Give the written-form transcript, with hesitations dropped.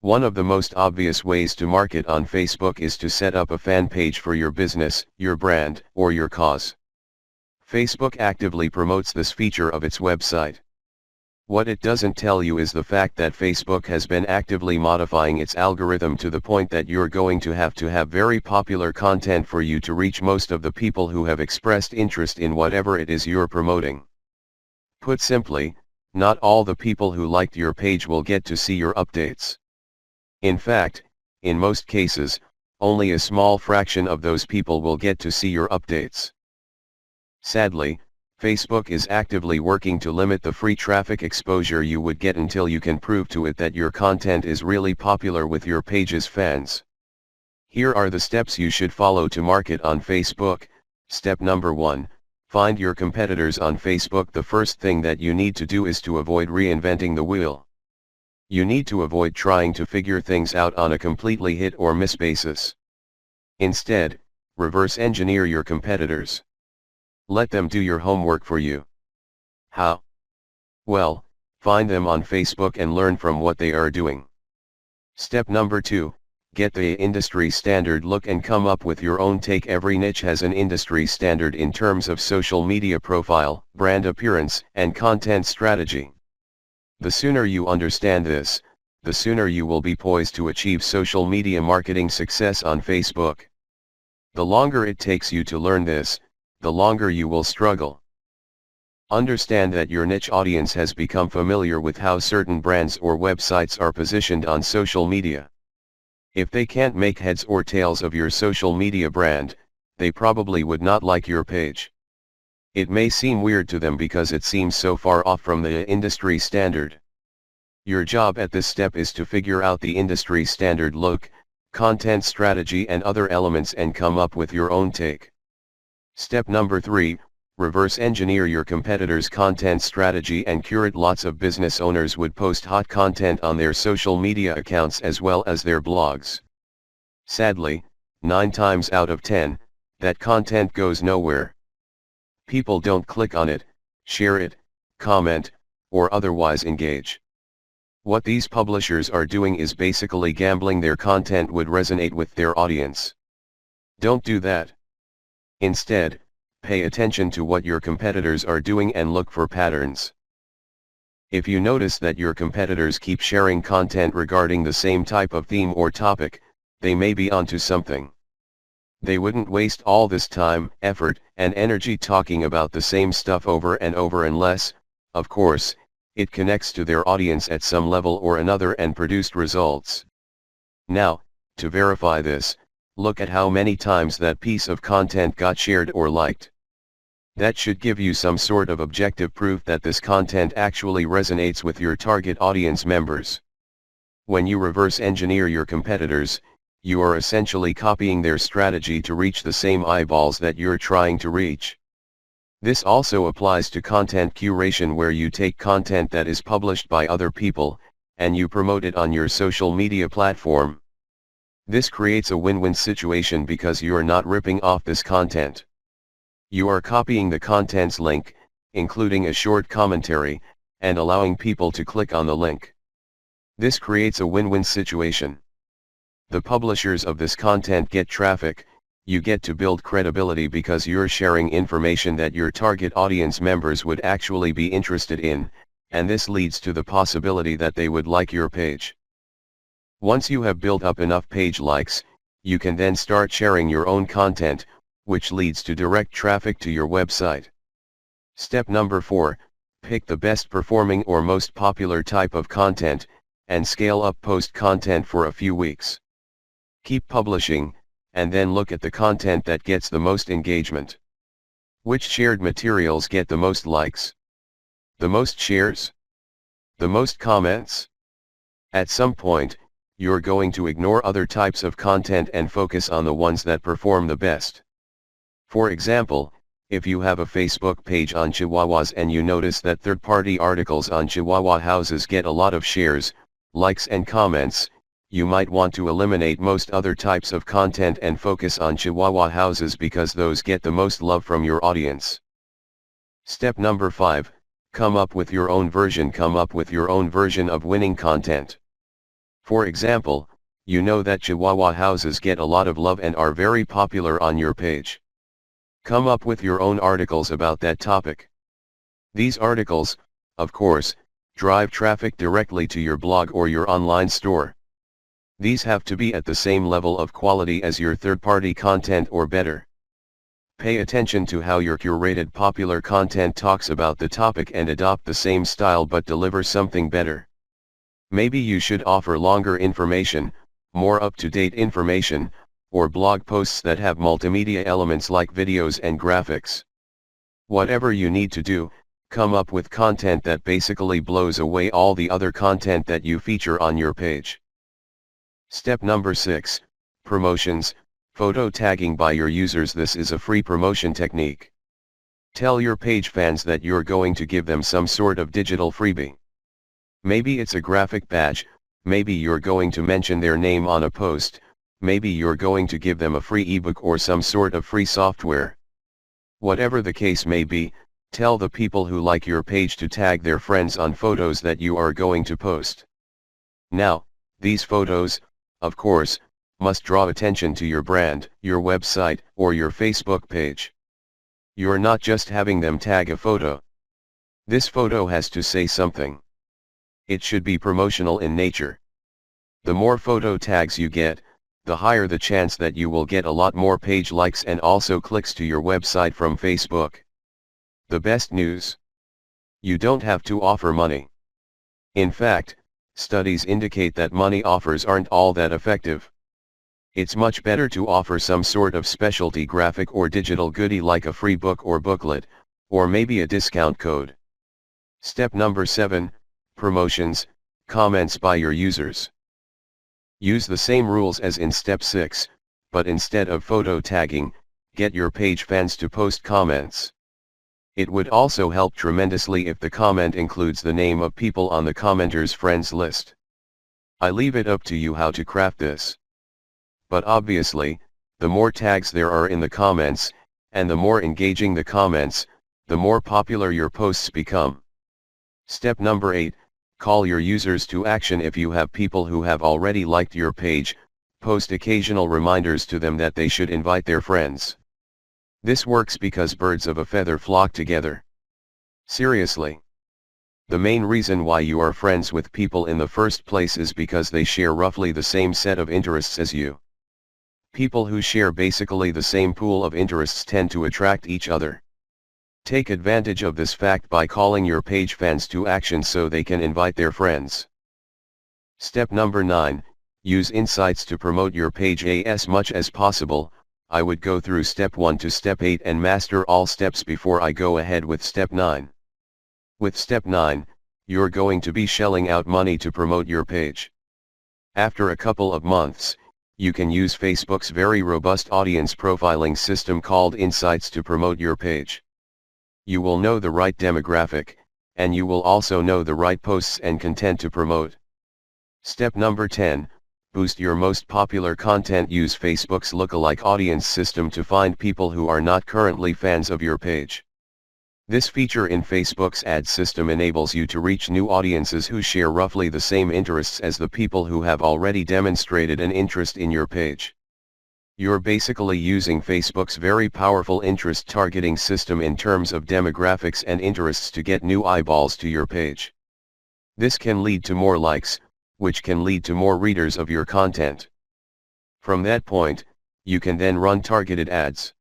One of the most obvious ways to market on Facebook is to set up a fan page for your business, your brand, or your cause. Facebook actively promotes this feature of its website. What it doesn't tell you is the fact that Facebook has been actively modifying its algorithm to the point that you're going to have very popular content for you to reach most of the people who have expressed interest in whatever it is you're promoting. Put simply, not all the people who liked your page will get to see your updates. In fact, in most cases, only a small fraction of those people will get to see your updates. Sadly, Facebook is actively working to limit the free traffic exposure you would get until you can prove to it that your content is really popular with your page's fans. Here are the steps you should follow to market on Facebook. Step number 1, find your competitors on Facebook. The first thing that you need to do is to avoid reinventing the wheel. You need to avoid trying to figure things out on a completely hit or miss basis. Instead, reverse engineer your competitors. Let them do your homework for you. How? Well, find them on Facebook and learn from what they are doing. Step number 2, get the industry standard look and come up with your own take. Every niche has an industry standard in terms of social media profile, brand appearance, and content strategy. The sooner you understand this, the sooner you will be poised to achieve social media marketing success on Facebook. The longer it takes you to learn this, the longer you will struggle. Understand that your niche audience has become familiar with how certain brands or websites are positioned on social media. If they can't make heads or tails of your social media brand, they probably would not like your page. It may seem weird to them because it seems so far off from the industry standard. Your job at this step is to figure out the industry standard look, content strategy and other elements and come up with your own take. Step number 3, reverse engineer your competitors' content strategy and curate. Lots of business owners would post hot content on their social media accounts as well as their blogs. Sadly, 9 times out of 10, that content goes nowhere. People don't click on it, share it, comment, or otherwise engage. What these publishers are doing is basically gambling their content would resonate with their audience. Don't do that. Instead, pay attention to what your competitors are doing and look for patterns. If you notice that your competitors keep sharing content regarding the same type of theme or topic, they may be onto something. They wouldn't waste all this time, effort, and energy talking about the same stuff over and over unless, of course, it connects to their audience at some level or another and produced results. Now, to verify this, look at how many times that piece of content got shared or liked. That should give you some sort of objective proof that this content actually resonates with your target audience members. When you reverse engineer your competitors, you are essentially copying their strategy to reach the same eyeballs that you're trying to reach. This also applies to content curation, where you take content that is published by other people, and you promote it on your social media platform. This creates a win-win situation because you are not ripping off this content. You are copying the content's link, including a short commentary, and allowing people to click on the link. This creates a win-win situation. The publishers of this content get traffic, you get to build credibility because you're sharing information that your target audience members would actually be interested in, and this leads to the possibility that they would like your page. Once you have built up enough page likes, you can then start sharing your own content, which leads to direct traffic to your website. Step number 4, pick the best performing or most popular type of content, and scale up post content for a few weeks. Keep publishing, and then look at the content that gets the most engagement. Which shared materials get the most likes? The most shares? The most comments? At some point, you're going to ignore other types of content and focus on the ones that perform the best. For example, if you have a Facebook page on Chihuahuas and you notice that third-party articles on Chihuahua houses get a lot of shares, likes and comments, you might want to eliminate most other types of content and focus on Chihuahua houses because those get the most love from your audience. Step number 5, come up with your own version. Come up with your own version of winning content. For example, you know that Chihuahua houses get a lot of love and are very popular on your page. Come up with your own articles about that topic. These articles, of course, drive traffic directly to your blog or your online store. These have to be at the same level of quality as your third-party content or better. Pay attention to how your curated popular content talks about the topic and adopt the same style but deliver something better. Maybe you should offer longer information, more up-to-date information, or blog posts that have multimedia elements like videos and graphics. Whatever you need to do, come up with content that basically blows away all the other content that you feature on your page. Step number 6, Promotions. Photo tagging by your users. This is a free promotion technique. Tell your page fans that you're going to give them some sort of digital freebie. Maybe it's a graphic badge, maybe you're going to mention their name on a post, maybe you're going to give them a free ebook or some sort of free software. Whatever the case may be, tell the people who like your page to tag their friends on photos that you are going to post. Now, these photos, of course, must draw attention to your brand, your website, or your Facebook page. You're not just having them tag a photo. This photo has to say something. It should be promotional in nature. The more photo tags you get, the higher the chance that you will get a lot more page likes and also clicks to your website from Facebook. The best news? You don't have to offer money. In fact, studies indicate that money offers aren't all that effective. It's much better to offer some sort of specialty graphic or digital goodie like a free book or booklet, or maybe a discount code. Step number 7, Promotions, comments by your users. Use the same rules as in step 6, but instead of photo tagging, get your page fans to post comments. It would also help tremendously if the comment includes the name of people on the commenter's friends list. I leave it up to you how to craft this. But obviously, the more tags there are in the comments, and the more engaging the comments, the more popular your posts become. Step number 8, call your users to action. If you have people who have already liked your page, post occasional reminders to them that they should invite their friends. This works because birds of a feather flock together. Seriously. The main reason why you are friends with people in the first place is because they share roughly the same set of interests as you. People who share basically the same pool of interests tend to attract each other. Take advantage of this fact by calling your page fans to action so they can invite their friends. Step number 9, use insights to promote your page as much as possible. I would go through step 1 to step 8 and master all steps before I go ahead with step 9. With step 9, you're going to be shelling out money to promote your page. After a couple of months, you can use Facebook's very robust audience profiling system called Insights to promote your page. You will know the right demographic, and you will also know the right posts and content to promote. Step number 10, boost your most popular content. Use Facebook's lookalike audience system to find people who are not currently fans of your page. This feature in Facebook's ad system enables you to reach new audiences who share roughly the same interests as the people who have already demonstrated an interest in your page. You're basically using Facebook's very powerful interest targeting system in terms of demographics and interests to get new eyeballs to your page. This can lead to more likes, which can lead to more readers of your content. From that point, you can then run targeted ads.